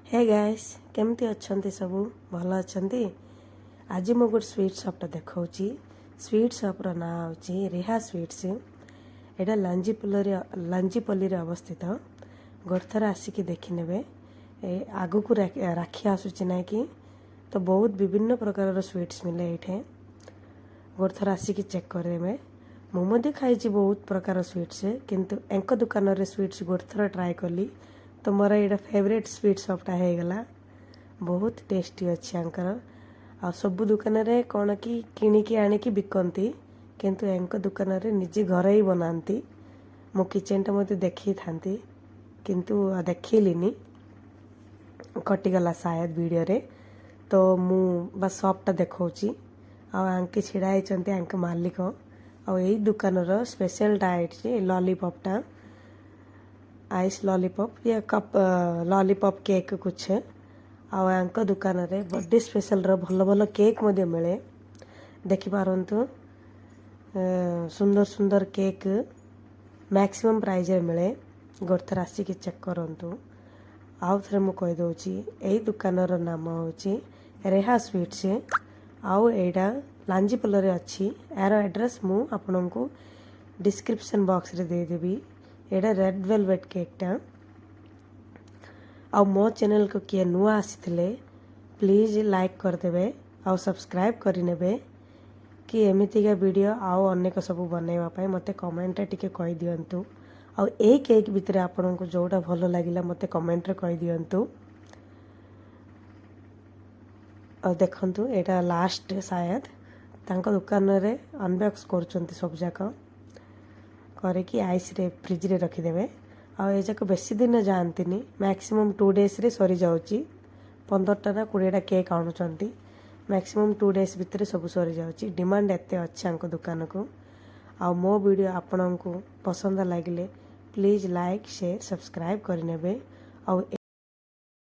Hey guys केमती अच्छंती सबू भल अच्छंती। आज मु गोटे स्वीट शॉप देखौची। स्वीट शॉप रो ना होची रेहा स्वीट्स। एटा लांजीपल्ली रे अवस्थित। गोरथर आसिकी देखि नेबे। आगु को राखी आसुची ना कि तो बहुत विभिन्न प्रकार रो स्वीट्स मिले एठे। गोरथर आसिकी चेक करबे। मु मधे खाइची बहुत प्रकार स्वीट्स किंतु एंक दुकान रे स्वीट्स गोरथर ट्राई कली तो मोर ये फेवरेट स्वीट शॉपटा हो गला। बहुत टेस्टी अच्छी आंकर आ सब दुकान रे कौन कि किणिकी आनिकी बिकती किंतु एंक दुकान रे निजे घर ही बनाती। मो किचेनटा मत देखी था किंतु देखिलिनी कटिगला शायद वीडियो रे। तो मु बस शॉपटा देखौची आंके छिड़ा होती आंक मालिक आ यही दुकान रो स्पेशल डाइट लॉलीपॉपटा आइस लॉलीपॉप या कप लॉलीपॉप केक कुछ आंक दुकान रे बर्थडे स्पेशल रो भल भल केक मध्य मिले। देखि पारंतु सुंदर सुंदर केक मैक्सिमम प्राइस रे मिले। गोरथर आसिकी चेक करंतु। आउ थरे मु कहि दउची एई दुकान रो नाम होची रेहा स्वीट्स। आउ एडा लांजीपल्ली रे अछि। यार एड्रेस मु आपनकु डिस्क्रिप्शन बॉक्स रे दे देबी। एडा रेड वेलवेट केकटा आ मो चैनल को किए नुआ आसीथिले प्लीज लाइक करदेबे आ सब्सक्राइब करिनेबे कि एमितिका वीडियो आउ अनेक सब बनैबा पई मते कमेंट रे टिके कहि दियंतु। आ ए केक भितरे आपनकु जोटा भलो लागिला मते कमेंट रे कहि दियंतु। आ देखंतु एटा लास्ट शायद तांको दुकान रे अनबॉक्स करचंती सब जाका करके आइस रे फ्रिज रे रखी देबे। आ ए जाक बेसी दिन जानतीनी मैक्सिमम 2 डेज रे सरी जाउची। 15टा ना 20टा केक आनुचंती मैक्सिमम 2 डेज भितरे सब सरी जाउची। डिमांड एते अच्छा अंको दुकान को। आ मो वीडियो आपनकु पसंद लागिले प्लीज लाइक शेयर सब्सक्राइब करिनेबे। आ